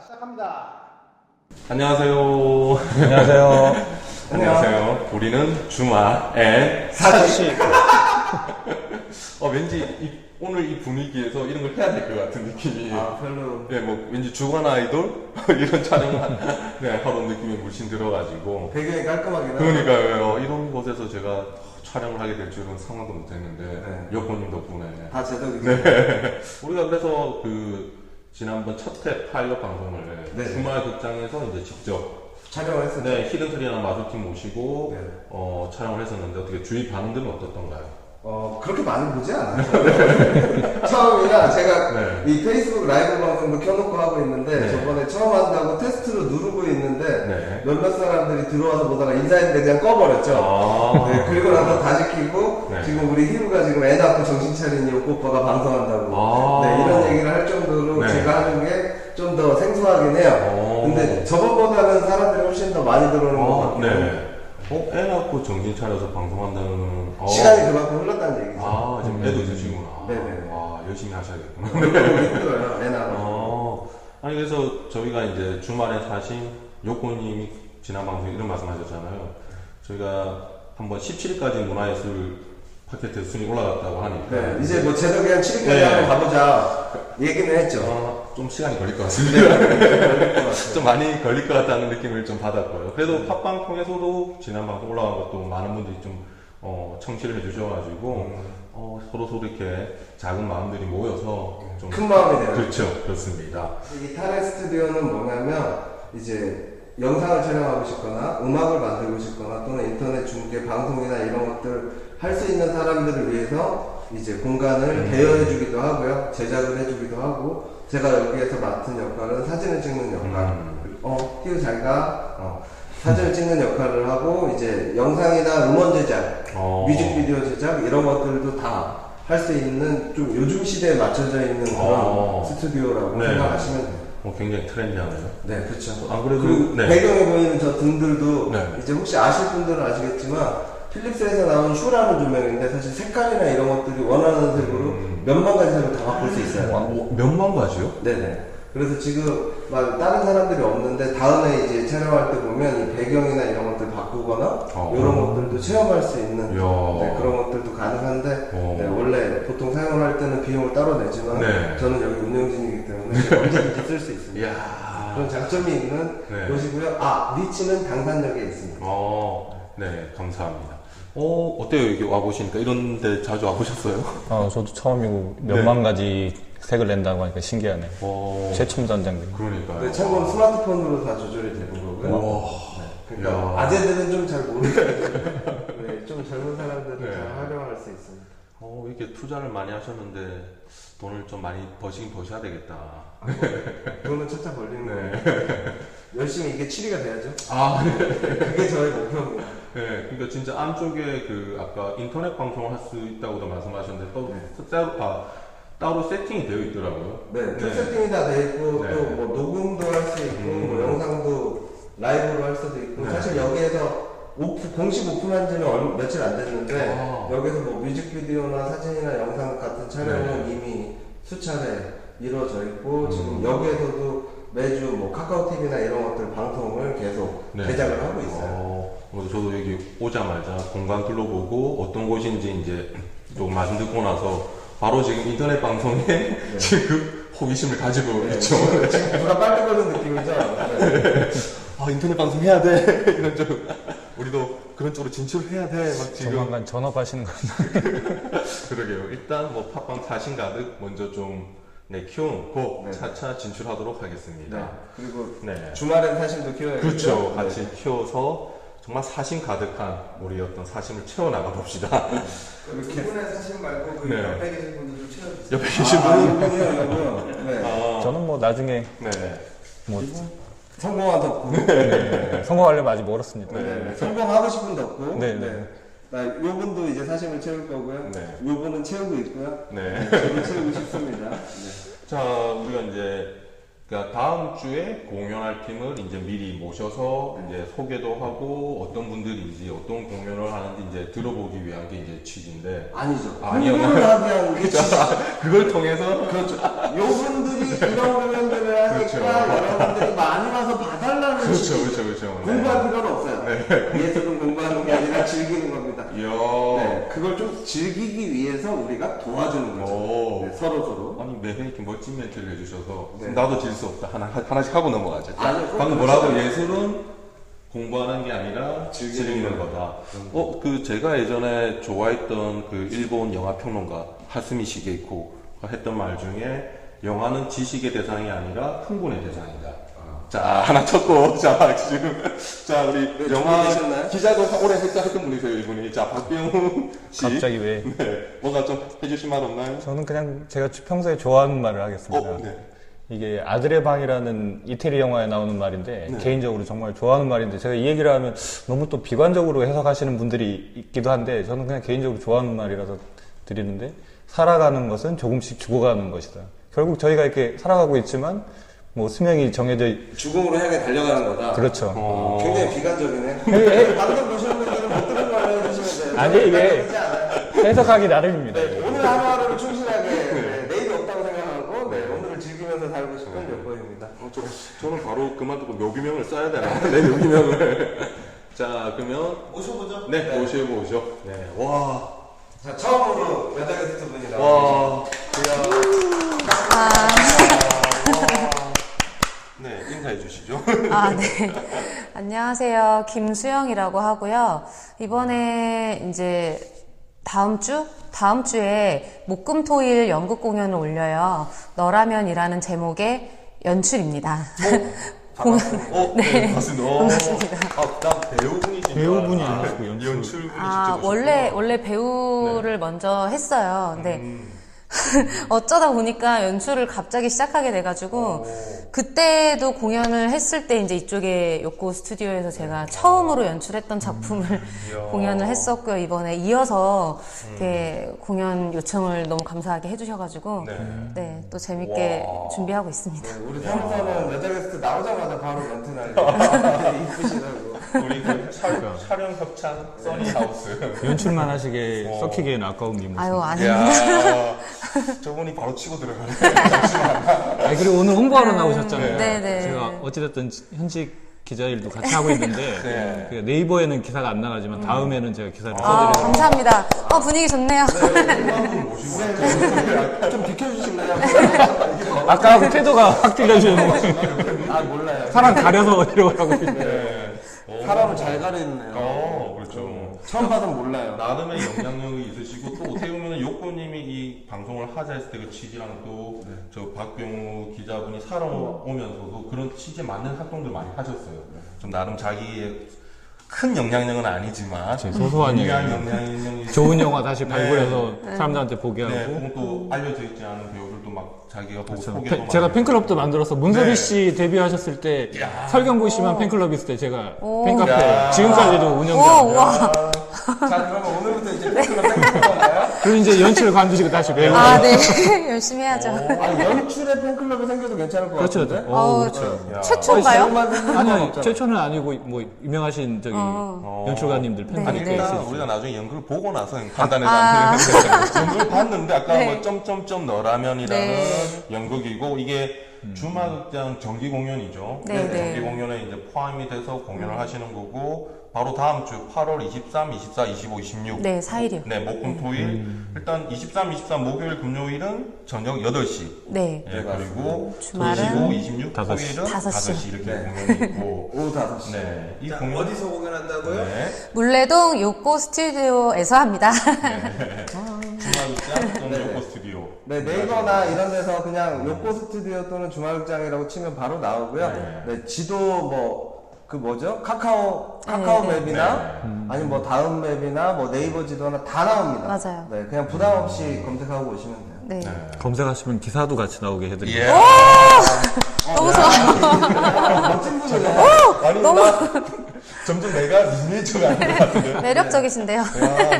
시작합니다. 안녕하세요. 안녕하세요. 안녕하세요. 우리는 주말 앤 사실. 왠지 오늘 이 분위기에서 이런 걸 해야 될 것 같은 느낌이. 별로. 네, 뭐 왠지 주간 아이돌 이런 촬영을 하는 느낌이 물씬 들어가지고. 배경이 깔끔하긴 하네. 그러니까요. 이런 곳에서 제가 촬영을 하게 될 줄은 상상도 못했는데 네. 여포님 덕분에. 다 제덕이죠. 네. 우리가 그래서 지난번 첫 회 파일럿 방송을 네. 주말 극장에서 이제 직접 촬영을 했었죠. 네, 히든트리나 마술팀 모시고 네. 촬영을 했었는데 어떻게 주위 반응들은 어떻던가요? 그렇게 많이 보지 않아요. 처음이라 제가 네. 이 페이스북 라이브 방송도 켜놓고 하고 있는데 네. 저번에 처음 한다고 테스트로 누르고 있는데 네. 몇몇 사람들이 들어와서 보다가 인사했는데 그냥 꺼버렸죠. 아. 네, 그리고 나서 다시 켜고 네. 지금 우리 히루가 지금 애 낳고 정신 차린 이 오빠가 방송한다고 아. 네, 이런 얘기를 할 정도로 네. 제가 하는 게 좀 더 생소하긴 해요. 근데 저번보다는 사람들이 훨씬 더 많이 들어오는 것 같고 네. 애 낳고 정신 차려서 방송한다는 시간이 그만큼 흘렀다는 얘기죠. 지금 애도 드시구나. 네네. 열심히 하셔야겠구나. 너무 힘들어요. 애 낳아서. 아니 그래서 저희가 이제 주말에 사신 요코님이 지난 방송에 이런 말씀하셨잖아요. 저희가 한번 17일까지 문화예술 팟캐스트 순위 올라갔다고 하니까 네, 이제 뭐 제덕이 한 7일까지 네. 한번 가보자 얘기는 했죠. 좀 시간이 걸릴 것 같습니다. 좀 많이 걸릴 것 같다는 느낌을 좀 받았고요. 그래도 팟빵 통해서도 지난 방송 올라간 것도 많은 분들이 좀 청취를 해주셔가지고 서로 이렇게 작은 마음들이 모여서 좀 큰 마음이 돼요. 그렇죠, 그렇습니다. 이 타레 스튜디오는 뭐냐면 이제 영상을 촬영하고 싶거나 음악을 만들고 싶거나 또는 인터넷 중계 방송이나 이런 것들 할 수 있는 사람들을 위해서 이제 공간을 대여해주기도 하고요, 제작을 해주기도 하고, 제가 여기에서 맡은 역할은 사진을 찍는 역할. 띄우 잘 가. 사진을 찍는 역할을 하고 이제 영상이나 음원 제작, 뮤직비디오 제작 이런 것들도 다 할 수 있는 좀 요즘 시대에 맞춰져 있는 그런 스튜디오라고 네. 생각하시면 돼요. 굉장히 트렌디하네요. 네, 그렇죠. 안 그래도 그리고 네. 배경에 보이는 저 등들도 네. 이제 혹시 아실 분들은 아시겠지만 필립스에서 나온 슈라는 조명인데 사실 색깔이나 이런 것들이 원하는 색으로 몇만 가지 색을 다 바꿀 수 있어요. 몇만 가지요? 네네. 그래서 지금 막 다른 사람들이 없는데 다음에 이제 촬영할 때 보면 이 배경이나 이런 것들 바꾸거나 이런 것들도 체험할 수 있는 네, 그런 것들도 가능한데 네, 원래 보통 사용을 할 때는 비용을 따로 내지만 네. 저는 여기 운영진이기 때문에 언제든지 쓸 수 있습니다. 이야. 그런 장점이 있는 네. 곳이고요. 위치는 당산역에 있습니다. 네, 감사합니다. 어때요? 여기 와보시니까 이런 데 자주 와보셨어요? 저도 처음이고 몇만 가지 색을 낸다고 하니까 신기하네. 최첨단장님. 그러니까요. 네, 참고로 스마트폰으로 다 조절이 되는 거고요. 네, 그러니까 아재들은 좀 잘 모르겠어요. 네, 좀 젊은 사람들은 네. 잘 활용할 수 있습니다. 이렇게 투자를 많이 하셨는데 돈을 좀 많이 버시긴 버셔야 되겠다. 돈은 차차 벌리는 네. 거예요. 열심히 이게 7위가 돼야죠. 그게 저의 목표입니다. 네, 그러니까 진짜 안쪽에 아까 인터넷 방송을 할 수 있다고도 말씀하셨는데 또 네. 따로 세팅이 되어 있더라고요. 네, 툴 세팅이 다 돼 있고 네. 또 뭐 녹음도 할 수 있고 뭐 영상도 라이브로 할 수도 있고 네. 사실 여기에서 공식 오픈한 지는 며칠 안 됐는데 여기서 뭐 뮤직비디오나 사진이나 영상 같은 촬영은 이미 수차례 이루어져 있고 지금 여기에서도 매주 뭐 카카오 TV나 이런 것들 방송을 계속 제작을 하고 있어요. 그래서 저도 여기 오자마자 공간 둘러보고 어떤 곳인지 이제 좀 말씀 듣고 나서 바로 지금 인터넷 방송에 지금 호기심을 가지고 있죠. 지금 누가 빨리 거는 느낌이죠? 네. 인터넷 방송 해야 돼. 이런 쪽 우리도 그런 쪽으로 진출을 해야 돼. 막 지금 조만간 전업하시는 거 같아요. 그러게요. 일단 뭐 팟빵 사신 가득 먼저 좀 키워놓고 차차 진출하도록 하겠습니다. 네. 그리고 네. 주말엔 사심도 키워야겠죠? 그렇죠. 같이 키워서 정말 사심 가득한 우리 어떤 사심을 채워나가 봅시다. 두 분의 사심 말고 그 네. 옆에 계신 분들 좀 채워주세요. 옆에 계신 분은 이분이요. 네. 저는 뭐 나중에 네. 뭐 성공한 덕후. 성공하려면 아직 멀었습니다. 네. 성공하고 싶은 덕후. 네. 요 분도 이제 사심을 채울 거고요. 네. 요 분은 채우고 있고요. 네. 저도 채우고 싶습니다. 네. 자, 우리가 이제 그러니까 다음 주에 공연할 팀을 이제 미리 모셔서 이제 소개도 하고 어떤 분들인지 어떤 공연을 하는지 이제 들어보기 위한 게 이제 취지인데 아니죠. 아니요. 공연을 하게 하는 게 그걸 통해서 그렇죠. 요 분들이 이런 공연들을 하니까 여러분들이 많이 와서 봐달라는 그렇죠. 공부할 필요는 없어요. 예술은 공부하는 게 아니라 즐기는 겁니다. 네, 그걸 좀 즐기기 위해서 우리가 도와주는 거죠. 네, 서로. 아니 매회 이렇게 멋진 멘트를 해주셔서 네. 나도 질 수 없다. 하나씩 하고 넘어가죠. 아니요, 방금 그렇죠. 뭐라고 예술은 공부하는 게 아니라 즐기는 거다. 그 제가 예전에 좋아했던 그 일본 영화 평론가 하스미 시게이코가 했던 말 중에 영화는 지식의 대상이 아니라 흥분의 대상이다. 자, 하나 쳤고, 자, 지금, 자, 우리 영화 준비되셨나요? 기자도 오래 했던 분이세요, 이분이. 자, 박병훈 씨. 갑자기 왜? 네. 뭔가 좀 해주실 말 없나요? 저는 그냥 제가 평소에 좋아하는 말을 하겠습니다. 네. 이게 아들의 방이라는 이태리 영화에 나오는 말인데 네. 개인적으로 정말 좋아하는 말인데 제가 이 얘기를 하면 너무 또 비관적으로 해석하시는 분들이 있기도 한데 저는 그냥 개인적으로 좋아하는 말이라서 드리는데 살아가는 것은 조금씩 죽어가는 것이다. 결국 저희가 이렇게 살아가고 있지만 뭐 수명이 정해져 죽음으로 향해 달려가는 거다. 그렇죠. 굉장히 비관적이네. 방금 보시는 분들은 못 들은 걸로 해주시면 돼요. 아니, 이게 그렇지 않아요. 해석하기 나름입니다. 네, 오늘 하루하루를 충실하게 내일이 없다고 생각하고 오늘을 즐기면서 살고 싶은 여건입니다. 저는 바로 그만두고 묘기명을 써야 되나? 네, 묘기명을. 자, 그러면. 모셔보죠. 네, 모셔보죠. 네, 와. 자, 처음으로 여자 게스트 분이 나와주시죠. 와. 네, 인사해 주시죠. 네. 안녕하세요. 김수영이라고 하고요. 이번에 이제 다음 주에 목금토일 연극 공연을 올려요. 너라면이라는 제목의 연출입니다. 네, 반갑습니다. 반갑습니다. 난 배우분이신 배우분이 줄 알았는데. 아니고 연출분이 직접 원래 배우를 먼저 했어요. 근데 어쩌다 보니까 연출을 갑자기 시작하게 돼가지고 그때도 공연을 했을 때 이제 이쪽에 요코 스튜디오에서 제가 처음으로 연출했던 작품을 공연을 했었고요. 이번에 이어서 이렇게 공연 요청을 너무 감사하게 해주셔가지고 네, 또 재밌게 준비하고 있습니다. 네, 우리 사무사는 여자 게스트 나오자마자 바로 멘트 날리고 이쁘시다고. 우리 그 촬영 협찬 써니하우스. 연출만 하시게 썩히기에는 아까운 미모입니다. 아유, 아닙니다. 이야, 저분이 바로 치고 들어가네. 그리고 오늘 홍보하러 나오셨잖아요. 네네. 제가 어찌됐든 현직 기자 일도 같이 하고 있는데 그 네이버에는 기사가 안 나가지만 다음에는 제가 기사를 써드리려고 감사합니다. 분위기 좋네요. 좀 비켜주실래요? 아까 태도가 확 틀려주는 몰라요. 사람 가려서 이러고 있는데 사람을 잘 가리네요. 그렇죠. 처음 봐도 몰라요. 나름의 영향력이 있으시고 또 어떻게 보면 요코님이 이 방송을 하자 했을 때 그 취지랑 또 저 박병우 기자분이 살아오면서도 그런 취지에 맞는 활동들 많이 하셨어요. 좀 나름 자기의 큰 영향력은 아니지만 소소한 미미한 영향력이 좋은 영화 다시 발굴해서 사람들한테 보게 하고 혹은 또 알려져 있지 않은 배우들도 막 자기가 보고 그렇죠. 소개도 많이 제가 팬클럽도 만들어서 문소리 네. 씨 데뷔하셨을 때 설경구 씨만 팬클럽 있을 때 제가 오. 팬카페 야. 지금까지도 오, 운영자입니다. 와. 자, 그러면 오늘부터 이제 팬클럽 생긴 건가요? 그리고 이제 연출 관두시고 다시 배우고 네. 열심히 해야죠. 연출의 팬클럽이 생겨도 괜찮을 것 그렇죠. 같은데? 그렇죠. 최초인가요? 아니요, 최초는 아니고 뭐 유명하신 저기 연출가님들 팬들이 아니 네. 일단 우리가 나중에 연극을 보고 나서 판단해서 연극을 봤는데 아까 네. 뭐 점점점 너라면이라는 네. 연극이고 이게 주말극장 정기 공연이죠. 네, 네. 정기 공연에 이제 포함이 돼서 공연을 하시는 거고 바로 다음 주 8월 23, 24, 25, 26 네, 4일이요. 네, 목금토일 일단 23, 24 목요일 금요일은 저녁 8시 네. 예, 그리고 주말은 25, 26 다섯 시. 토요일은 5시. 5시 이렇게 네. 공연이 있고 오후 5시. 네, 이 자, 공연 어디서 공연한다고요? 네. 물레동 요코 스튜디오에서 합니다. 주말극장 또는 요코 스튜디오. 네, 네이버나 이런 데서 그냥 요코 스튜디오 또는 주말극장이라고 치면 바로 나오고요. 네, 지도 뭐, 그 뭐죠? 카카오 네. 맵이나 아니면 뭐 다음 맵이나 뭐 네이버 지도나 다 나옵니다. 맞아요. 네, 그냥 부담 없이 검색하고 오시면 돼요. 네. 검색하시면 기사도 같이 나오게 해드립니다. 예. 너무 좋아. 멋진 분이네. 아니, 너무- 나 점점 내가 미니어처가 아닌 것 같은데. 매력적이신데요. 야,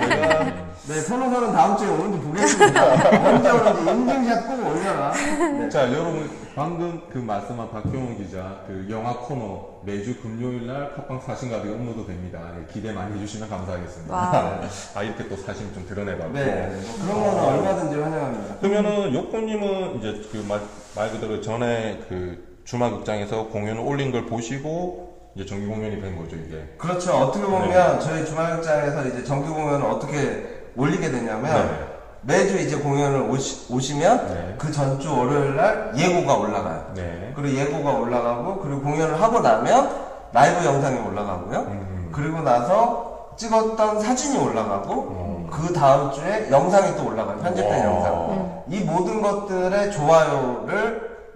내가. 네, 선호선은 다음 주에 오는지 보겠습니다. 언제 오는지 인증샷 꼭 올려라. 네. 자, 여러분, 방금 그 말씀한 박병훈 기자, 그 영화 코너 매주 금요일 날 팟빵 사진가득 업로드 됩니다. 네, 기대 많이 해주시면 감사하겠습니다. 와우. 아, 이렇게 또 사진 좀 드러내봤고. 네, 뭐 그런 거는 얼마든지 환영합니다. 그러면은, 요코님은 이제 그 말 그대로 전에 그 주말극장에서 공연을 올린 걸 보시고 이제 정기 공연이 된 거죠, 이게. 그렇죠. 어떻게 보면 저희 주말극장에서 이제 정기 공연을 어떻게 올리게 되냐면 매주 이제 공연을 오시면 그 전주 월요일 날 예고가 올라가요. 네. 그리고 예고가 올라가고 그리고 공연을 하고 나면 라이브 영상이 올라가고요. 그리고 나서 찍었던 사진이 올라가고 그 다음 주에 영상이 또 올라가요. 편집된 영상. 이 모든 것들의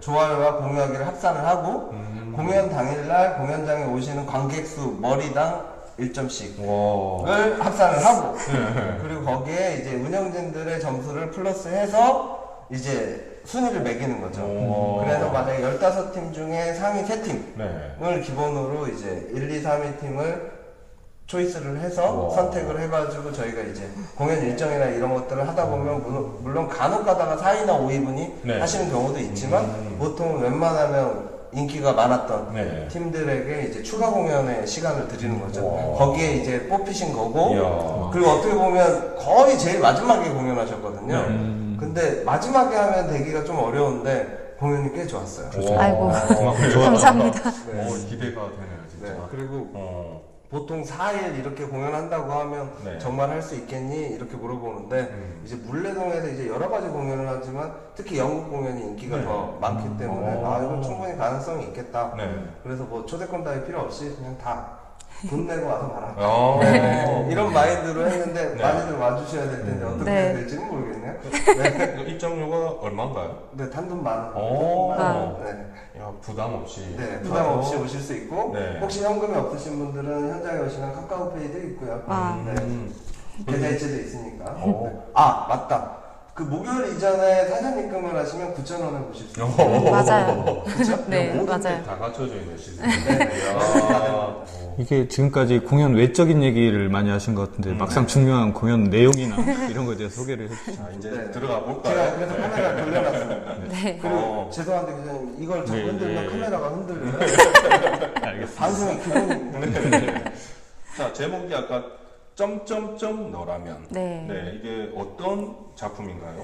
좋아요와 공유하기를 합산을 하고 공연 당일날 공연장에 오시는 관객 수 머리당 1점씩을 합산을 하고 그리고 거기에 이제 운영진들의 점수를 플러스해서 이제 순위를 매기는 거죠. 그래서 만약에 15팀 중에 상위 3팀을 기본으로 이제 1, 2, 3위 팀을 초이스를 해서 선택을 해가지고 저희가 이제 공연 일정이나 이런 것들을 하다 보면 물론 간혹 가다가 4위나 5위분이 하시는 경우도 있지만 보통 웬만하면 인기가 많았던 팀들에게 이제 추가 공연의 시간을 드리는 거죠. 거기에 이제 뽑히신 거고 그리고 어떻게 보면 거의 제일 마지막에 공연하셨거든요. 근데 마지막에 하면 되기가 좀 어려운데 공연이 꽤 좋았어요. 아이고, 감사합니다. 기대가 되네요, 진짜. 네, 그리고 보통 4일 이렇게 공연한다고 하면 정말 할 수 있겠니? 이렇게 물어보는데 이제 물레동에서 이제 여러 가지 공연을 하지만 특히 연극 공연이 인기가 더 많기 때문에 이건 충분히 가능성이 있겠다. 그래서 뭐 초대권 따위 필요 없이 그냥 다 돈 내고 와서 봐라. 이런 마인드로 했는데 많이들 와주셔야 될 텐데 어떻게 해야 될지는 모르겠네요. 그 입장료가 얼마인가요? 네, 단돈 10,000원. 야, 부담 없이. 네, 부담 없이 오실 수 있고 혹시 현금이 없으신 분들은 현장에 오시면 카카오페이도 있고요. 계좌이체도 있으니까. 아, 맞다. 그 목요일 이전에 사전 입금을 하시면 9,000원에 보실 수 있어요. 맞아요. 그렇죠? 네, 모든 맞아요. 게 다 갖춰져 있는 시스템. 이게 지금까지 공연 외적인 얘기를 많이 하신 것 같은데 막상 중요한 공연 내용이나 이런 거에 대해서 소개를 해주시죠. 자, 이제 들어가 볼까요? 제가 그래서 카메라 돌려놨습니다. 네. 그리고 죄송한데 기자님 이걸 자꾸 흔들면 카메라가 흔들려요. 알겠습니다. 방송의 기본입니다. 자, 제목이 아까 점점점 너라면. 네. 이게 어떤 작품인가요?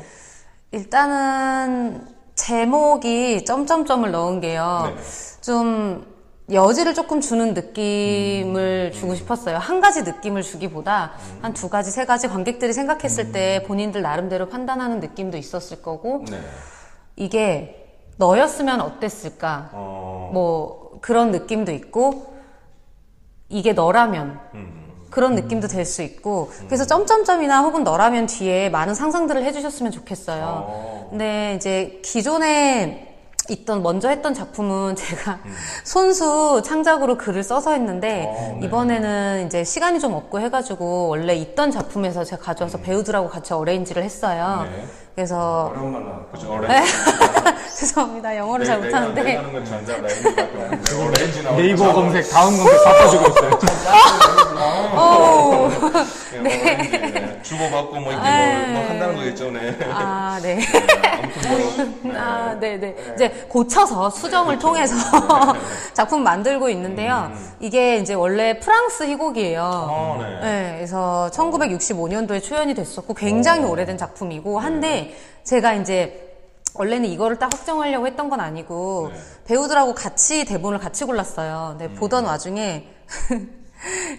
일단은 제목이 점점점을 넣은 게요. 좀 여지를 조금 주는 느낌을 주고 싶었어요. 한 가지 느낌을 주기보다 한 2가지, 3가지 관객들이 생각했을 때 본인들 나름대로 판단하는 느낌도 있었을 거고 이게 너였으면 어땠을까 뭐 그런 느낌도 있고 이게 너라면 그런 느낌도 될 수 있고 그래서 점점점이나 혹은 너라면 뒤에 많은 상상들을 해주셨으면 좋겠어요. 근데 이제 기존에 먼저 했던 작품은 제가 손수 창작으로 글을 써서 했는데 이번에는 이제 시간이 좀 없고 해가지고 원래 있던 작품에서 제가 가져와서 배우들하고 같이 어레인지를 했어요. 그래서 어려운 말 나왔고. 그죠, 죄송합니다. 영어를 잘 못하는데 내가 하는 건 전자 라인밖에 없는데 오렌지 나오고 네이버 검색, 다음 검색 바꿔주고 있어요. 네. 주고받고 뭐 이렇게 뭐 한다는 거겠죠, 네. 아, 네. 아무튼 뭐. 아, 네네. 이제 고쳐서 수정을 통해서 작품 만들고 있는데요. 이게 이제 원래 프랑스 희곡이에요. 네. 그래서 1965년도에 초연이 됐었고 굉장히 오래된 작품이고 한데 제가 이제 원래는 이거를 딱 확정하려고 했던 건 아니고 배우들하고 같이 대본을 같이 골랐어요. 근데 보던 와중에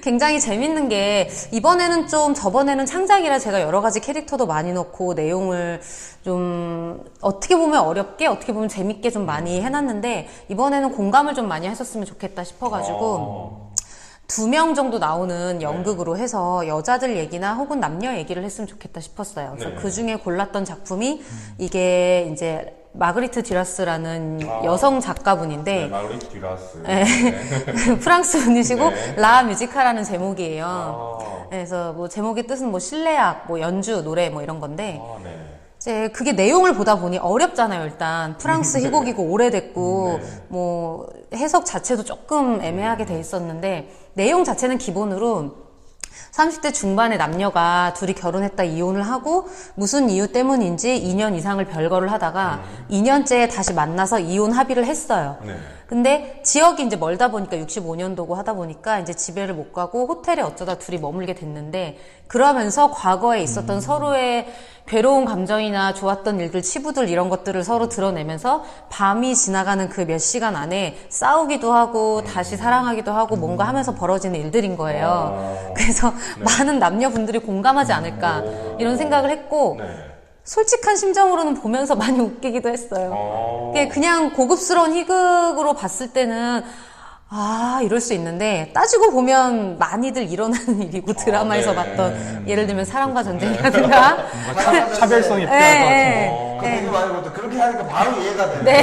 굉장히 재밌는 게 이번에는 좀 저번에는 창작이라 제가 여러 가지 캐릭터도 많이 넣고 내용을 좀 어떻게 보면 어렵게 어떻게 보면 재밌게 좀 많이 해놨는데 이번에는 공감을 좀 많이 하셨으면 좋겠다 싶어가지고 2명 정도 나오는 연극으로 해서 여자들 얘기나 혹은 남녀 얘기를 했으면 좋겠다 싶었어요. 그래서 그 중에 골랐던 작품이 이게 이제 마그리트 듀라스라는 여성 작가분인데 마그리트 듀라스. 프랑스 분이시고 라 뮤지카라는 제목이에요. 그래서 뭐 제목의 뜻은 뭐 실내악, 뭐 연주, 노래 뭐 이런 건데 이제 그게 내용을 보다 보니 어렵잖아요. 일단 프랑스 희곡이고 오래됐고 뭐 해석 자체도 조금 애매하게 돼 있었는데 내용 자체는 기본으로 30대 중반의 남녀가 둘이 결혼했다 이혼을 하고 무슨 이유 때문인지 2년 이상을 별거를 하다가 2년째에 다시 만나서 이혼 합의를 했어요. 근데 지역이 이제 멀다 보니까 65년도고 하다 보니까 이제 집에를 못 가고 호텔에 어쩌다 둘이 머물게 됐는데 그러면서 과거에 있었던 서로의 괴로운 감정이나 좋았던 일들, 치부들 이런 것들을 서로 드러내면서 밤이 지나가는 그 몇 시간 안에 싸우기도 하고 다시 사랑하기도 하고 뭔가 하면서 벌어지는 일들인 거예요. 그래서 많은 남녀분들이 공감하지 않을까 이런 생각을 했고 네. 솔직한 심정으로는 보면서 많이 웃기기도 했어요. 그냥 고급스러운 희극으로 봤을 때는 이럴 수 있는데 따지고 보면 많이들 일어나는 일이고 드라마에서 네. 봤던 예를 들면 사랑과 전쟁이라든가 뭔가 차별성이 필요할 것 같은. 그 되게 많이 것도 그렇게 하니까 바로 이해가 돼요. 네.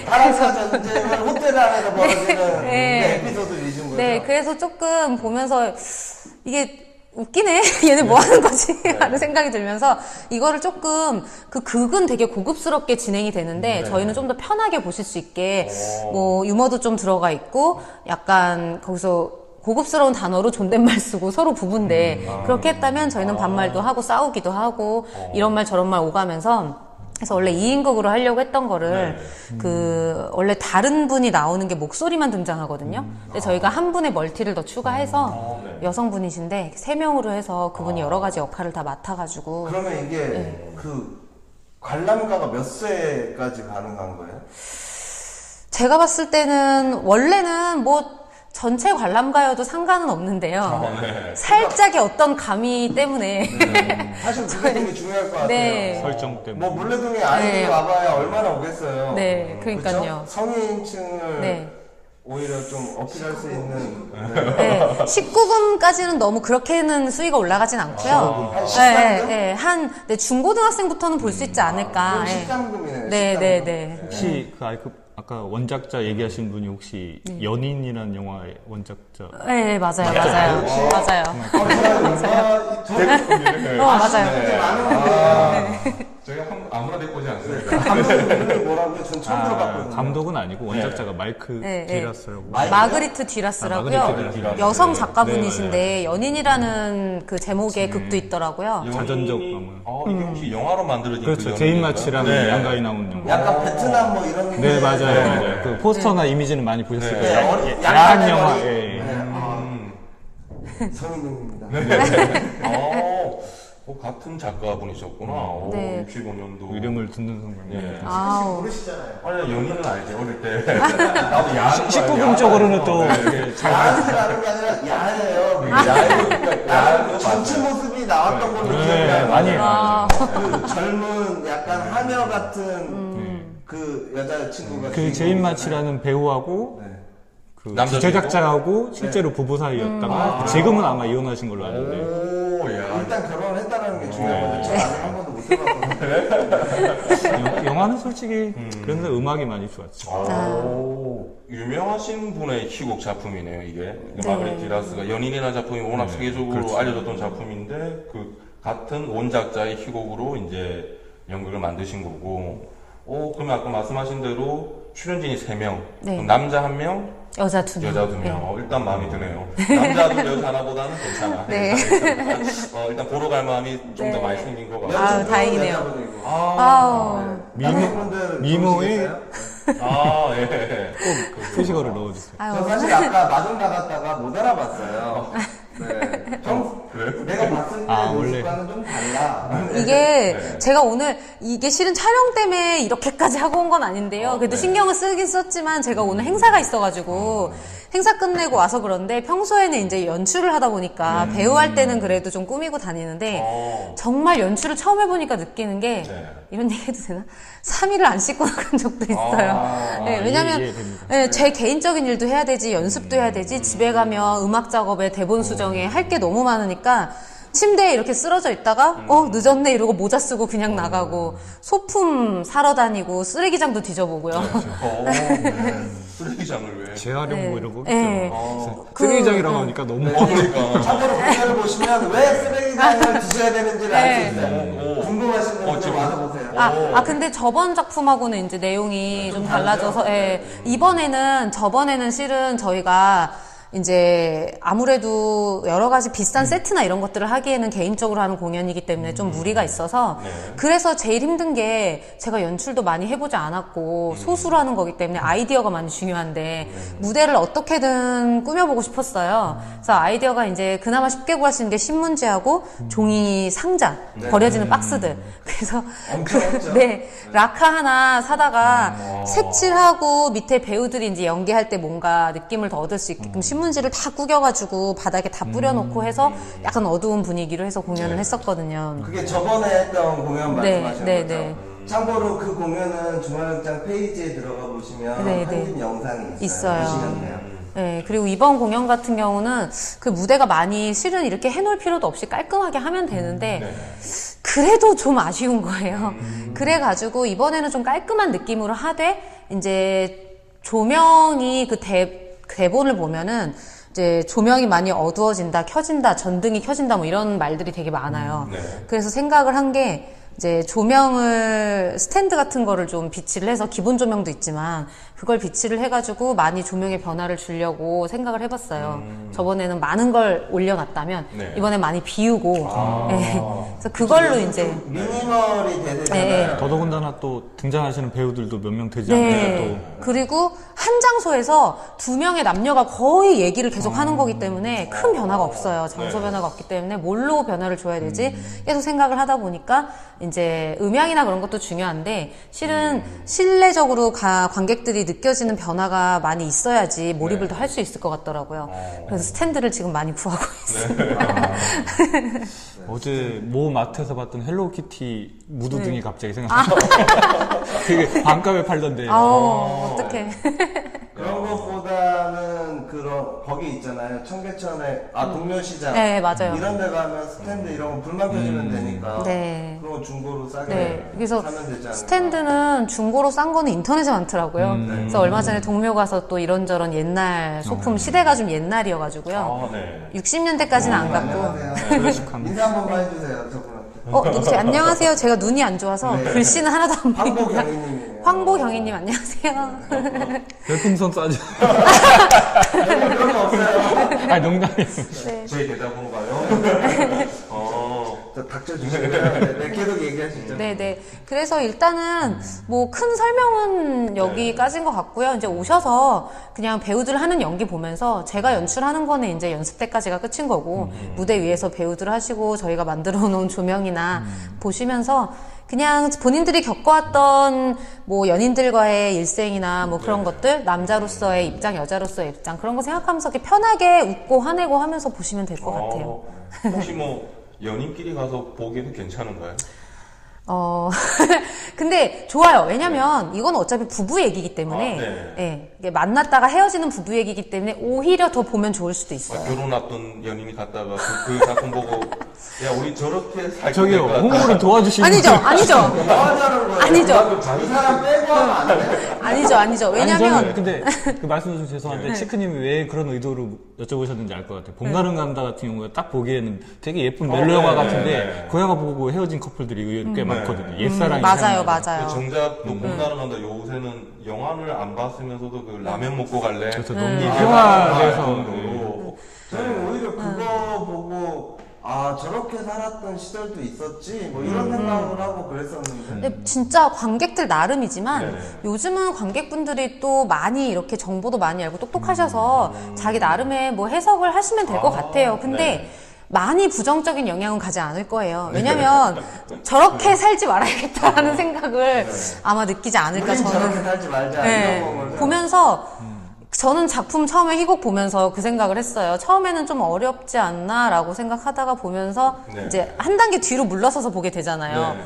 사랑과 전쟁을 호텔 안에서 벌어지는 네. 에피소드이신 거죠. 네, 그래서 조금 보면서 이게 웃기네? 얘네 뭐 하는 거지? 라는 생각이 들면서 이거를 조금 그 극은 되게 고급스럽게 진행이 되는데 저희는 좀 더 편하게 보실 수 있게 뭐 유머도 좀 들어가 있고 약간 거기서 고급스러운 단어로 존댓말 쓰고 서로 부부인데 그렇게 했다면 저희는 반말도 하고 싸우기도 하고 이런 말 저런 말 오가면서 그래서 원래 2인극으로 하려고 했던 거를 원래 다른 분이 나오는 게 목소리만 등장하거든요. 근데 저희가 한 분의 멀티를 더 추가해서 여성분이신데 3명으로 해서 그분이 여러 가지 역할을 다 맡아가지고. 그러면 이게 그 관람가가 몇 세까지 가능한 거예요? 제가 봤을 때는 원래는 뭐 전체 관람가여도 상관은 없는데요. 살짝의 어떤 감이 때문에. 사실 그게 되게 중요할 것 같아요. 네. 설정 때문에. 뭐 물레동에 아이들이 네. 와봐야 얼마나 오겠어요. 네, 그러니까요. 그쵸? 성인층을 네. 오히려 좀 어필할 수 있는. 네, 19금까지는 너무 그렇게는 수위가 올라가진 않고요. 한 13금? 네, 중고등학생부터는 볼 수 있지 않을까. 그럼 13금이네요. 네, 네, 네. 혹시 아까 원작자 얘기하신 분이 혹시 연인이라는 영화의 원작자? 네, 맞아요. 맞아요. 저희가 아무나 데리고 오지 않습니다. 감독이 뭐라고요? 전 처음 들어봤거든요. 감독은 아니고 원작자가 마이크 네, 네. 디라스라고. 마그리트 듀라스라고요. 마그리트 디라스. 여성 작가분이신데 연인이라는 그 제목의 극도 있더라고요. 자전적 이게 혹시 영화로 만들어진 그렇죠. 그 제인 연인인가요? 마치랑 네. 양가이 나온 영화. 약간 베트남 뭐 이런. 네, 맞아요. 그 포스터나 이미지는 많이 보셨을 네, 거예요. 어리- 야한 약간 영화. 어리- 예. 성인용입니다. 같은 작가분이셨구나. 네. 65년도. 이름을 듣는 순간. 예. 아우. 모르시잖아요. 아니, 연인은 알지, 어릴 때. 나도 야한 19금적으로는 또 야한을 아는 게 아니라 야해요. 야해요. 전체 모습이 나왔던 걸로 기억이 네, 나요. 많이 그 젊은 약간 하녀 같은 그 여자친구가. 그 제인 마치라는 배우하고 네. 그 남자 제작자하고 실제로 부부 사이였다가 지금은 아마 이혼하신 걸로 아는데. 오, 야. 일단 결혼을 했다는 게 중요하거든요. 저 아직 한 번도 못 해봤거든요. 영화는 솔직히 그래서 음악이 많이 좋았죠. 유명하신 분의 희곡 작품이네요, 이게. 마그리트 디라스가 연인이라는 작품이 워낙 세계적으로 알려졌던 작품인데, 그 같은 원작자의 희곡으로 이제 연극을 만드신 거고, 그러면 아까 말씀하신 대로 출연진이 3명, 네. 남자 1명, 여자 2명. 여자 2명. 일단 마음이 드네요. 남자 2, 여자 하나보다는 괜찮아. 네. 일단 보러 갈 마음이 좀 더 네. 많이 생긴 것 같아요. 아유, 다행이네요. 여자분이고. 아우. 남자분들 미모의 보시겠어요? 예. 표시어를 넣어주세요. 저 아유. 사실 아까 마중 나갔다가 못 알아봤어요. 네. 내가 봤을 때 원래. 모습과는 좀 달라. 이게 제가 오늘 이게 실은 촬영 때문에 이렇게까지 하고 온 건 아닌데요. 그래도 신경을 쓰긴 썼지만 제가 오늘 행사가 있어가지고 행사 끝내고 와서 그런데 평소에는 이제 연출을 하다 보니까 배우할 때는 그래도 좀 꾸미고 다니는데 정말 연출을 처음 해보니까 느끼는 게 이런 얘기 해도 되나? 3일을 안 씻고 나간 적도 있어요. 네, 왜냐면 이해됩니다. 네, 제 개인적인 일도 해야 되지, 연습도 해야 되지, 집에 가면 음악 작업에 대본 수정에 할 게 너무 많으니까 침대에 이렇게 쓰러져 있다가 늦었네 이러고 모자 쓰고 그냥 나가고 소품 사러 다니고 쓰레기장도 뒤져보고요. 쓰레기장을 왜? 재활용 뭐 이런 거. 네. 쓰레기장이라고 하니까 너무. 그러니까. 참고로 video를 보시면 왜 쓰레기장을 드셔야 되는지를 알 수 있어요. 궁금하신 분들 와서 보세요. 근데 저번 작품하고는 이제 내용이 좀 달라져서, 이번에는, 저번에는 실은 저희가 이제 아무래도 여러 가지 비싼 세트나 이런 것들을 하기에는 개인적으로 하는 공연이기 때문에 좀 무리가 있어서 그래서 제일 힘든 게 제가 연출도 많이 해보지 않았고 소수로 하는 거기 때문에 아이디어가 많이 중요한데 무대를 어떻게든 꾸며보고 싶었어요. 그래서 아이디어가 이제 그나마 쉽게 구할 수 있는 게 신문지하고 종이 상자, 버려지는 박스들. 그래서 네, 라카 하나 사다가 색칠하고 밑에 배우들이 이제 연기할 때 뭔가 느낌을 더 얻을 수 있게끔 신문지를 다 구겨가지고 바닥에 다 뿌려놓고 해서 약간 어두운 분위기로 해서 공연을 했었거든요. 그게 저번에 했던 공연 네, 말씀하시는 네, 거죠? 네. 참고로 그 공연은 중앙극장 페이지에 들어가 보시면 네, 네. 편집 영상이 있어요. 있어요. 보시면 돼요. 네, 그리고 이번 공연 같은 경우는 그 무대가 많이 실은 이렇게 해놓을 필요도 없이 깔끔하게 하면 되는데 그래도 좀 아쉬운 거예요. 그래가지고 이번에는 좀 깔끔한 느낌으로 하되 이제 조명이 그 대본을 보면은 이제 조명이 많이 어두워진다, 켜진다, 전등이 켜진다 뭐 이런 말들이 되게 많아요. 그래서 생각을 한 게 이제 조명을 스탠드 같은 거를 좀 비치를 해서 기본 조명도 있지만 그걸 비치를 해가지고 많이 조명의 변화를 주려고 생각을 해봤어요. 저번에는 많은 걸 올려놨다면 이번엔 많이 비우고 네. 그래서 그걸로 이제 미니멀이 되잖아요. 네. 더더군다나 또 등장하시는 배우들도 몇 명 되지 네. 않으니까 또 그리고 한 장소에서 두 명의 남녀가 거의 얘기를 계속 하는 거기 때문에 큰 변화가 없어요. 장소 변화가 없기 때문에 뭘로 변화를 줘야 되지? 계속 생각을 하다 보니까 이제 음향이나 그런 것도 중요한데 실은 실내적으로 관객들이 느껴지는 변화가 많이 있어야지 몰입을 더 할 수 있을 것 같더라고요. 그래서 스탠드를 지금 많이 구하고 있어요. 어제 모 마트에서 봤던 헬로우키티 무드 등이 갑자기 생각나요. 그게 반값에 팔던데. 아우, 어떡해. 그런 것보다는 거기 있잖아요. 청계천에 동묘시장. 네, 맞아요. 이런 데 가면 스탠드 이런 거 불만 켜주면 되니까. 네. 그런 거 중고로 싸게 네, 그래서 사면 되지 않을까. 스탠드는 중고로 싼 거는 인터넷에 많더라고요. 그래서 얼마 전에 동묘 가서 또 이런저런 옛날 소품 시대가 좀 옛날이어가지고요. 60년대까지는 안 갔고. 안녕하세요. 인사 한 번만 해주세요. 저분한테. 누구세요? 안녕하세요. 제가 눈이 안 좋아서 글씨는 하나도 안 보입니다. 황보경희님이에요. 황보경희님 안녕하세요. 별풍선 쏴줘. 그런 거 없어요. 아니, 농담이에요. 제 계좌번호가요? 저 닥쳐주시고요. 네, 계속 얘기하시죠. 네네. 그래서 일단은 뭐 큰 설명은 여기까지인 것 같고요. 이제 오셔서 그냥 배우들 하는 연기 보면서 제가 연출하는 거는 이제 연습 때까지가 끝인 거고 무대 위에서 배우들 하시고 저희가 만들어 놓은 조명이나 보시면서 그냥 본인들이 겪어왔던 뭐 연인들과의 일생이나 뭐 그런 것들, 남자로서의 입장, 여자로서의 입장 그런 거 생각하면서 이렇게 편하게 웃고 화내고 하면서 보시면 될 것 같아요. 혹시 뭐 연인끼리 가서 보기에도 괜찮은가요? 근데 좋아요. 왜냐면 이건 어차피 부부 얘기이기 때문에 예, 이게 만났다가 헤어지는 부부 얘기이기 때문에 오히려 더 보면 좋을 수도 있어요. 결혼 앞둔 연인이 갔다가 그 작품 보고 야 우리 저렇게 살게 저기요, 될것 같다. 홍보를 도와주시는. 아니죠. 뭐 하자는 거예요? 아니죠. 이 사람 빼고 하면 안 돼. 아니죠. 아니, 왜냐면 저는 근데 그 말씀 좀 죄송한데 치크님이 왜 그런 의도로 여쭤보셨는지 알 것 같아요. 봄가름 간다 같은 경우가 딱 보기에는 되게 예쁜 멜로 영화 같은데 그 영화 보고 헤어진 커플들이 의외로 꽤 많거든요. 옛사랑이 맞아요. 정작 또 봄나는 간다 요새는 영화를 안 봤으면서도 그 라면 먹고 갈래. 그래서 너무 이게 영화에서 정도로. 저는 오히려 그거 보고 저렇게 살았던 시절도 있었지 뭐 이런 생각을 하고 그랬었는데 근데 진짜 관객들 나름이지만 요즘은 관객분들이 또 많이 이렇게 정보도 많이 알고 똑똑하셔서 자기 나름의 뭐 해석을 하시면 될 것 같아요. 근데 많이 부정적인 영향은 가지 않을 거예요. 왜냐면 저렇게 살지 말아야겠다라는 생각을 아마 느끼지 않을까 우린 저렇게 저는. 살지 말자 네, 이런 거를 보면서 저는 작품 처음에 희곡 보면서 그 생각을 했어요. 처음에는 좀 어렵지 않나라고 생각하다가 보면서 이제 한 단계 뒤로 물러서서 보게 되잖아요.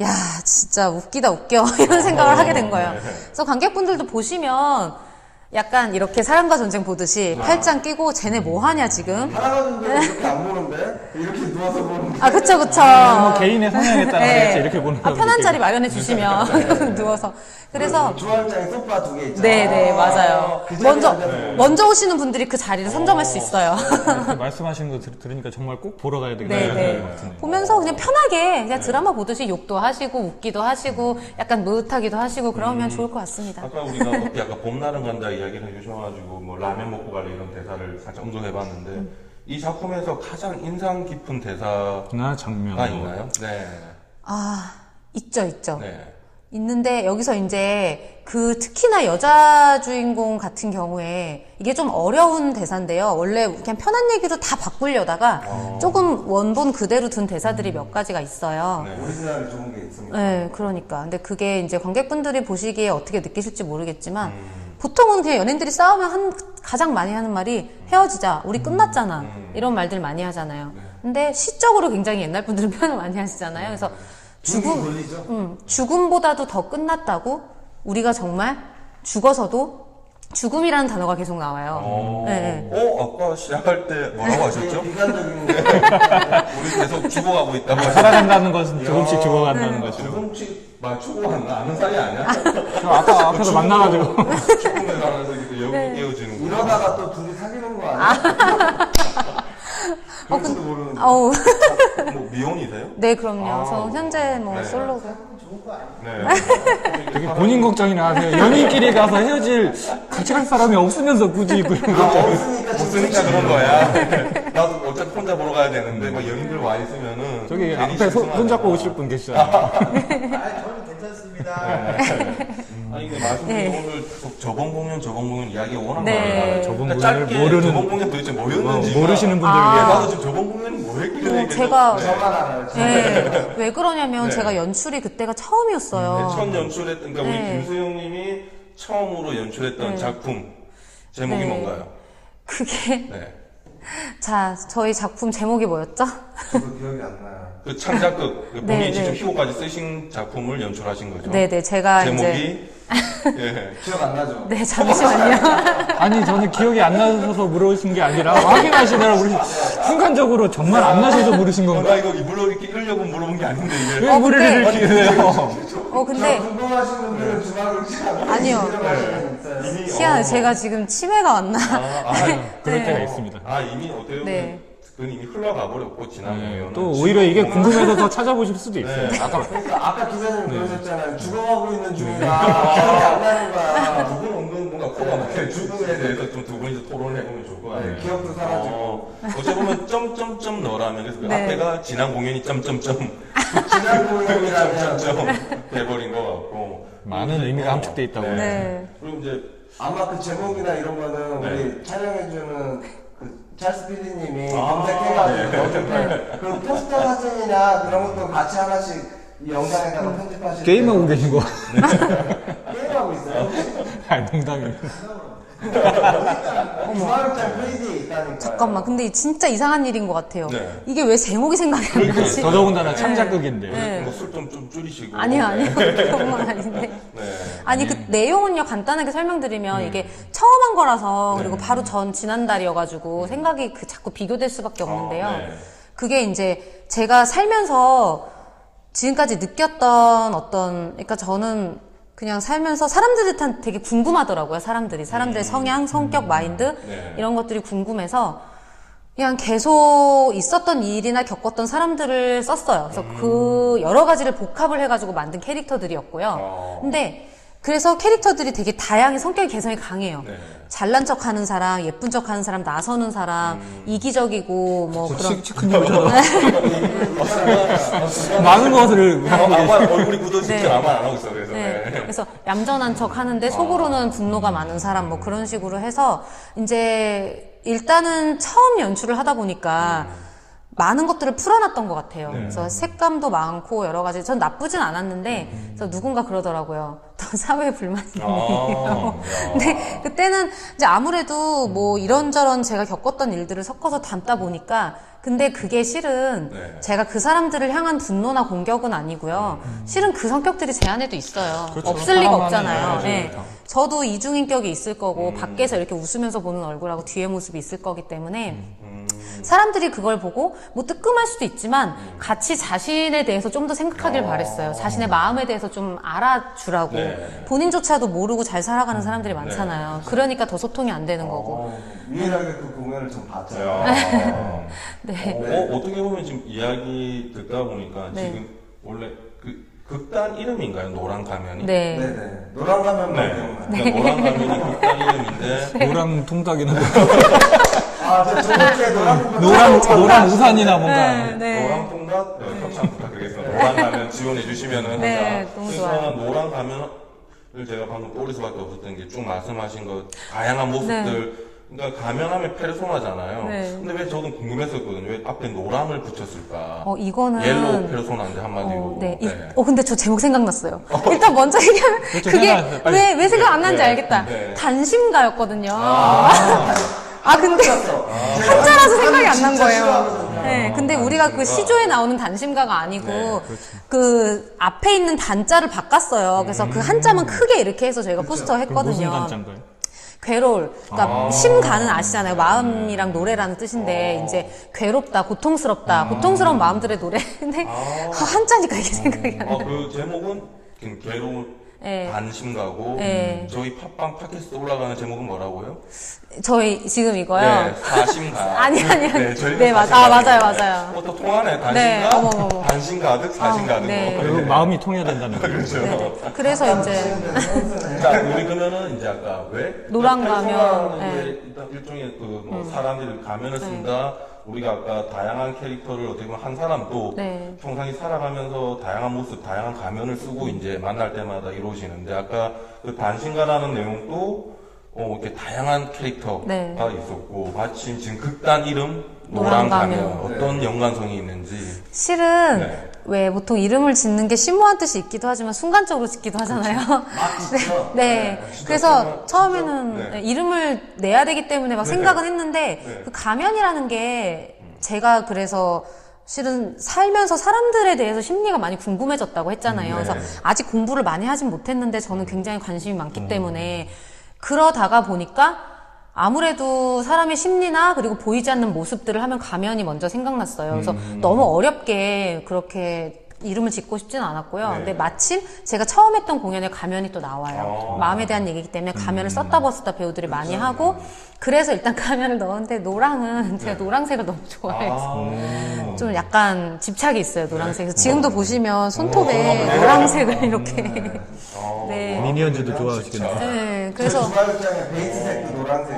야, 진짜 웃기다 웃겨 이런 생각을 하게 된 거예요. 그래서 관객분들도 보시면 약간 이렇게 사랑과 전쟁 보듯이 팔짱 끼고 쟤네 뭐 하냐 지금? 사랑하는 데 이렇게 안 보는데 이렇게 누워서 보는데 그쵸. 뭐 개인의 성향에 따라 네. 이렇게 보는 편한 자리 마련해 주시면 누워서. 그래서 주얼장에 소파 2개 있잖아. 네, 맞아요. 그 자리에 앉아서 먼저 오시는 분들이 그 자리를 선점할 수 있어요. 말씀하시는 거 들으니까 정말 꼭 보러 가야 되겠네요. 네. 보면서 그냥 편하게 그냥 드라마 보듯이 욕도 하시고 웃기도 하시고 약간 무릇하기도 하시고 그러면 좋을 것 같습니다. 아까 우리가 약간 봄날은 간다 이야기를 해주셔가지고 뭐 라면 먹고 갈래 이런 대사를 살짝 응용해봤는데 이 작품에서 가장 인상 깊은 대사가 나 장면. 있나요? 네. 아, 있죠. 네. 있는데 여기서 이제 그 특히나 여자 주인공 같은 경우에 이게 좀 어려운 대사인데요. 원래 그냥 편한 얘기로 다 바꾸려다가 조금 원본 그대로 둔 대사들이 몇 가지가 있어요. 네. 오리지널이 좋은 게 있습니다. 네, 그러니까. 근데 그게 이제 관객분들이 보시기에 어떻게 느끼실지 모르겠지만 보통은 그냥 연인들이 싸우면 가장 많이 하는 말이 헤어지자, 우리 끝났잖아. 이런 말들 많이 하잖아요. 근데 시적으로 굉장히 옛날 분들은 표현을 많이 하시잖아요. 그래서 죽음보다도 더 끝났다고 우리가 정말 죽어서도 죽음이라는 단어가 계속 나와요. 네. 아까 시작할 때 뭐라고 하셨죠? 비관적인 우리 계속 죽어가고 있다고 살아간다는 것은 조금씩 죽어간다는 거죠. 조금씩 맞추고 아는 사이 아니야? 앞에서 만나가지고. 죽음에 관해서 이렇게 여기 깨어지는 거. 이러다가 또 둘이 사귀는 거 아니야? 그럴지도 모르는데. 어우. 뭐 미혼이세요? 네, 그럼요. 저 현재 뭐 네. 솔로고. 네. 되게 본인 걱정이나 하세요. 연인끼리 가서 헤어질 같이 갈 사람이 없으면서 굳이 그런 거. 없으니까 그런 거야. 나도 어차피 혼자 보러 가야 되는데 막 연인들 와 있으면은 저기 괜히 앞에 손잡고 실수하잖아. 오실 분 계시잖아요. 저는 괜찮습니다. 아니 근데 말씀드린 오늘 저번 공연 이야기가 워낙 네. 많아요. 저번 그러니까 공연을 짧게 모르는- 저번 공연 도대체 뭐였는지 모르시는 분들 아. 위해서. 나도 지금 저번 공연이 뭐 했길래 이게 제가 네. 저만 알아요. 네. 왜 그러냐면 네. 제가 연출이 그때가 처음이었어요. 첫 연출했던 그러니까 네. 우리 김수영님이 처음으로 연출했던 작품 제목이 네. 뭔가요? 그게 네. 자, 저희 작품 제목이 뭐였죠? 저도 기억이 안 나요. 그 창작극 그 네, 본인이 직접 네. 희곡까지 쓰신 작품을 연출하신 거죠? 네네, 제가 이제 제목이 예. 기억 안 나죠? 네, 잠시만요. 아니 저는 기억이 안 나셔서 물어보신 게 아니라 확인하시느라 우리 순간적으로 정말 안 나셔서 물으신 나 건가? 이거 이렇게 이러려고 물어본 게 아닌데 이게 왜 무리를 근데- 일으키세요? 근데 궁금하신 분들은 주말을 시간 아니요. 있어요. 희한해, 제가 지금 치매가 왔나? 그럴 네. 때가 있습니다. 이미 어떻게 보면 네. 그건 이미 흘러가 버렸고 지난 공연은 또 오히려 이게 궁금해서 더 찾아보실 수도 있어요. 네. 아까 기자님 그러셨잖아요. 죽어가고 있는 중이라 기억이 안 나는 거야. 두분 은근 뭔가 코가 막혀 죽음에 대해서 좀 두 분이서 토론해 보면 좋을 것 같아요. 기억도 사라지고. 어찌 보면 점점점 넣으라면 그래서 그 네. 앞에가 지난 공연이 점점점 지난 공연이라면 점점 돼버린 것 같고 많은 의미가 함축돼 있다고. 네. 그리고 이제 아마 그 제목이나 이런 거는 네. 우리 촬영해주는 그 찰스 PD님이 아, 검색해가지고 네. 넣어줄 거예요. 그리고 포스터 사진이나 그런 것도 같이 하나씩 이 영상에다가 편집하실 게임하고 때 계신 거. 게임하고 있어요? 아니 농담이에요. 주말장 3D에 있다니까요. 잠깐만, 근데 진짜 이상한 일인 것 같아요. 네. 이게 왜 제목이 생각이 안 나지? 더더군다나 창작극인데. 네. 뭐술좀 줄이시고 아니요. 그런 건 아닌데. 네. 아니, 그 내용은요, 간단하게 설명드리면 이게 처음 한 거라서, 그리고 바로 지난달이어가지고 생각이 자꾸 비교될 수밖에 없는데요. 네. 그게 이제 제가 살면서 지금까지 느꼈던 그러니까 저는 그냥 살면서 사람들한테 되게 궁금하더라고요. 사람들의 성향, 성격, 마인드 네. 이런 것들이 궁금해서 그냥 계속 있었던 일이나 겪었던 사람들을 썼어요. 그래서 그 여러 가지를 복합을 해가지고 만든 캐릭터들이었고요. 근데 그래서 캐릭터들이 되게 다양해, 성격이 개성이 강해요. 네. 잘난 척하는 사람, 예쁜 척하는 사람, 나서는 사람, 이기적이고 뭐 그런 치크님이잖아. 많은 것을 아마 얼굴이 굳어지지 네. 아마 안 하고 있어 그래서 네. 네. 그래서 얌전한 척 하는데 속으로는 분노가 많은 사람 뭐 그런 식으로 해서 이제 일단은 처음 연출을 하다 보니까 많은 것들을 풀어놨던 것 같아요. 그래서 색감도 많고 여러 가지 전 나쁘진 않았는데 그래서 누군가 그러더라고요. 더 사회 불만이에요. 근데 그때는 이제 아무래도 뭐 이런저런 제가 겪었던 일들을 섞어서 담다 보니까 근데 그게 실은 네. 제가 그 사람들을 향한 분노나 공격은 아니고요. 실은 그 성격들이 제 안에도 있어요. 그렇죠. 없을 리가 사람 안에 없잖아요. 있어야죠. 네. 저도 이중인격이 있을 거고 밖에서 이렇게 웃으면서 보는 얼굴하고 뒤에 모습이 있을 거기 때문에 사람들이 그걸 보고 뭐 뜨끔할 수도 있지만 같이 자신에 대해서 좀 더 생각하길 바랬어요. 자신의 마음에 대해서 좀 알아주라고. 네. 본인조차도 모르고 잘 살아가는 사람들이 많잖아요. 그러니까 더 소통이 안 되는 거고. 유일하게 그 공연을 좀 봤죠. 네. 어떻게 보면 지금 이야기 듣다 보니까 네. 지금 원래 그 극단 이름인가요? 노란 가면이? 네. 네네. 노란 가면 네. 기억나요. 그러니까 노란 가면이 극단 이름인데 노랑 통닭이나 저 저번주에 노랑 우산이나 뭔가 네. 노란 통닭 협찬 부탁드리겠습니다. 노란 가면 지원해 주시면은 네, 항상. 너무 그래서 좋아요. 노란 가면을 제가 방금 떠올 수밖에 없었던 게 쭉 말씀하신 것 다양한 모습들. 그러니까 가면하면 페르소나잖아요. 네. 근데 왜 저는 궁금했었거든요. 왜 앞에 노랑을 붙였을까? 이거는 옐로우 페르소나인데 한마디로. 네. 근데 저 제목 생각났어요. 일단 먼저 얘기하면 그렇죠, 그게 생각났어요. 빨리. 왜 생각 안 나는지 네. 알겠다. 네. 단심가였거든요. 근데 한자라서 생각이 안 난 거예요. 네, 근데 우리가 그 시조에 나오는 단심가가 아니고 그 앞에 있는 단자를 바꿨어요. 그래서 그 한자만 크게 이렇게 해서 저희가 포스터 무슨 했거든요. 단짠가요? 괴로울. 그러니까 심가는 아시잖아요. 마음이랑 노래라는 뜻인데 이제 괴롭다, 고통스럽다, 고통스러운 마음들의 노래인데 한자니까 이게 생각이 안 나요. 그 제목은 괴로운 네. 단심가고 네. 저희 팟빵 팟캐스트 올라가는 제목은 뭐라고요? 저희 지금 이거요. 네, 사심가. 아니. 네, 저희는 네, 맞아요. 또 통하네. 단심가, 네, 어머. 단심 가득, 사심 가득. 네. 결국 마음이 통해야 된다는 거죠. 그렇죠. 네. 그래서 이제 자, 우리 그러면은 이제 아까 왜 노란 가면, 페르소나라는 네. 게 일단 일종의 뭐 사람들이 가면을 쓴다. 우리가 아까 다양한 캐릭터를 어떻게 보면 한 사람도 네. 평상시 살아가면서 다양한 모습, 다양한 가면을 쓰고 이제 만날 때마다 이루어지는데 아까 그 단신가라는 내용도 이렇게 다양한 캐릭터가 네. 있었고 마침 지금 극단 이름 노란 노란 가면 가면. 어떤 연관성이 있는지 실은 네. 왜 보통 이름을 짓는 게 심오한 뜻이 있기도 하지만 순간적으로 짓기도 하잖아요. 네. 그래서 처음에는 네. 네, 이름을 내야 되기 때문에 막 생각은 했는데 네. 그 가면이라는 게 제가 그래서 실은 살면서 사람들에 대해서 심리가 많이 궁금해졌다고 했잖아요. 네. 그래서 아직 공부를 많이 하진 못했는데 저는 굉장히 관심이 많기 때문에 그러다가 보니까 아무래도 사람의 심리나 그리고 보이지 않는 모습들을 하면 가면이 먼저 생각났어요. 그래서 너무 어렵게 그렇게 이름을 짓고 싶지는 않았고요. 네. 근데 마침 제가 처음 했던 공연에 가면이 또 나와요. 마음에 대한 얘기이기 때문에 가면을 썼다 벗었다 배우들이 많이 하고 그래서 일단 가면을 넣었는데 노랑은 제가 노랑색을 너무 좋아해서 좀 약간 집착이 있어요. 노랑색에서 지금도 보시면 손톱에 노랑색을 이렇게 네. 미니언즈도 좋아하시겠네요. 네, 그래서 주말장에 베이지색도 노란색.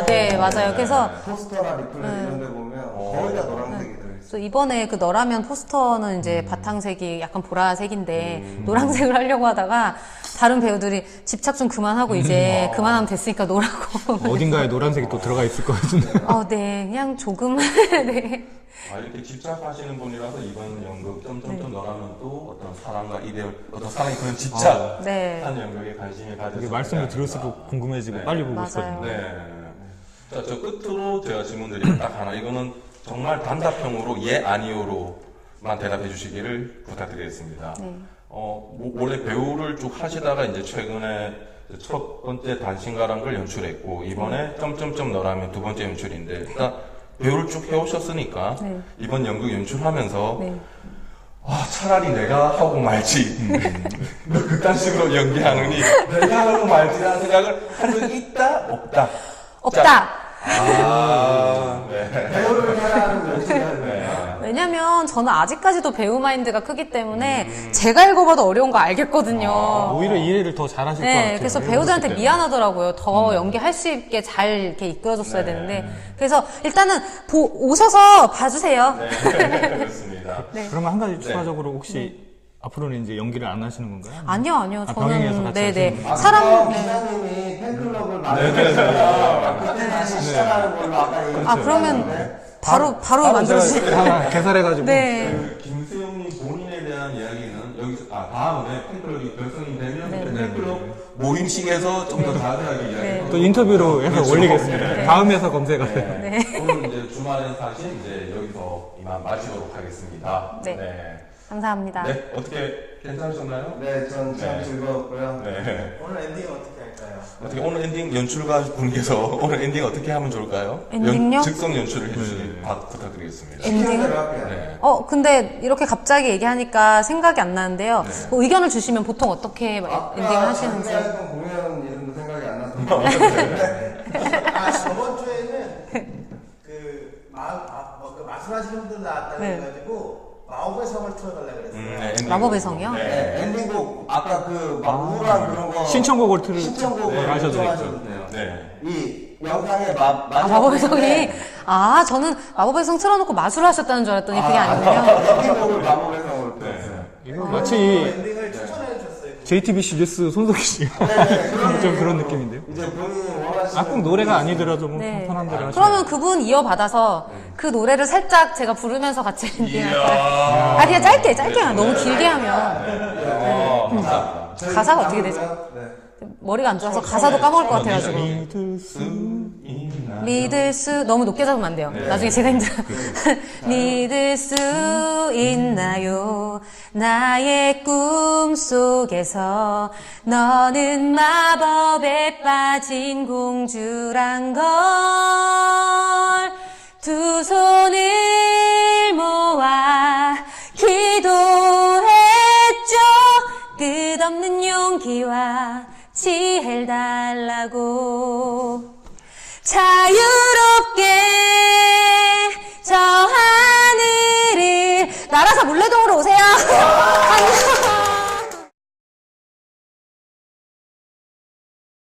네, 맞아요. 그래서 포스터나 리플렛 이런 데 보면 거의 다 노란색이 들어있어요. 그래서 이번에 그 너라면 포스터는 이제 바탕색이 약간 보라색인데 노란색을 하려고 하다가 다른 배우들이 집착 좀 그만하고 이제 그만하면 됐으니까 노라고. 어딘가에 노란색이 또 들어가 있을 것 같은데. 네, 그냥 조금. 네. 이렇게 집착하시는 분이라서 이번 연극 점점점 너라면 또 어떤 사랑과 이별, 어떤 사랑의 그런 집착 네. 한 연극에 관심이 가져서 이게 말씀을 들을수록 궁금해지고 네. 빨리 보고 맞아요. 싶거든요. 네. 자, 저 끝으로 제가 질문드리면 딱 하나. 이거는 정말 단답형으로 예, 아니요로만 대답해 주시기를 부탁드리겠습니다. 네. 원래 배우를 쭉 하시다가 이제 최근에 첫 번째 단신가란 걸 연출했고, 이번에 점점점 너라면 두 번째 연출인데, 일단 배우를 쭉 해오셨으니까, 네. 이번 연극 연출하면서, 네. 차라리 내가 하고 말지. 너 그딴 식으로 연기하느니, 내가 하고 말지라는 생각을 한 적이 있다? 없다? 없다. 네. 배우를 사랑하는 연출을 왜냐면 저는 아직까지도 배우 마인드가 크기 때문에 제가 읽어봐도 어려운 거 알겠거든요. 오히려 이해를 더 잘하실 것 네, 같아요. 그래서 배우들 배우들한테 때문에. 미안하더라고요. 더 연기할 수 있게 잘 이렇게 이끌어줬어야 되는데. 그래서 일단은 오셔서 봐주세요. 네, 그렇습니다. 그러면 한 가지 추가적으로 혹시 앞으로는 이제 연기를 안 하시는 건가요? 아니요. 병행해서 저는, 같이 네네. 하시는 사람, 네. 기자님이 팬클럽을 만들어서 그때 다시 시작하는 걸로 아까 얘기했죠. 그러면 바로 만들어주세요. 하나 개설해가지고. 네. 김수영님 본인에 대한 이야기는 여기서 다음에 팬클럽이 결성이 되면 팬클럽 모임식에서 좀 더 자세하게 이야기. 또 인터뷰로 해서 올리겠습니다. 다음에서 검색하세요. 오늘 이제 주말에 사실 이제 여기서 이만 마치도록 하겠습니다. 네. 감사합니다. 네, 어떻게 괜찮으셨나요? 네, 전 참 네. 즐거웠고요. 네. 오늘 엔딩 어떻게 할까요? 어떻게 오늘 엔딩 연출가 분께서 오늘 엔딩 어떻게 하면 좋을까요? 엔딩요? 즉석 연출을 해주시기 부탁드리겠습니다. 엔딩을? 할게요. 네. 근데 이렇게 갑자기 얘기하니까 생각이 안 나는데요. 뭐 의견을 주시면 보통 어떻게 엔딩을 하시는지. 했던 공연 이름도 생각이 안 났던 것 같아요. 저번 주에는 그 마술하시는 분들 나왔다고 네. 해가지고 마오가 마법의 성을 틀어달라 그랬어요. 마법의 성이요? 네, 엔딩곡 아까 그 막 우울한 그런 거 신청곡을 신청곡을 하셔도 요청하셔도 돼요. 네. 이 영상의 마법의 성이. 아, 저는 마법의 성 틀어놓고 마술을 하셨다는 줄 알았더니 그게 아니군요. 엔딩곡을 마법의 성으로 틀었어요. 이거 마치 엔딩을 추천해 주셨어요. JTBC 뉴스 손석희 씨. 좀 그런 느낌인데요. 이제 본인이 원하시는 꼭 노래가 아니더라도 뭐 네. 편한 대로 하시면. 그러면 그분 이어받아서 그 노래를 살짝 제가 부르면서 같이 엔딩할까요? 아, 그냥 짧게 너무 길게 하면. 가사가 어떻게 되죠? 머리가 안 좋아서 가사도 까먹을 것 같아가지고. 믿을 수 너무 높게 잡으면 안 돼요. 나중에 제가 힘들어요. 믿을 수 있나요? 나의 꿈 속에서 너는 마법에 빠진 공주란 걸. 두 손을 모아 기도했죠. 끝없는 용기와 지혜를 달라고.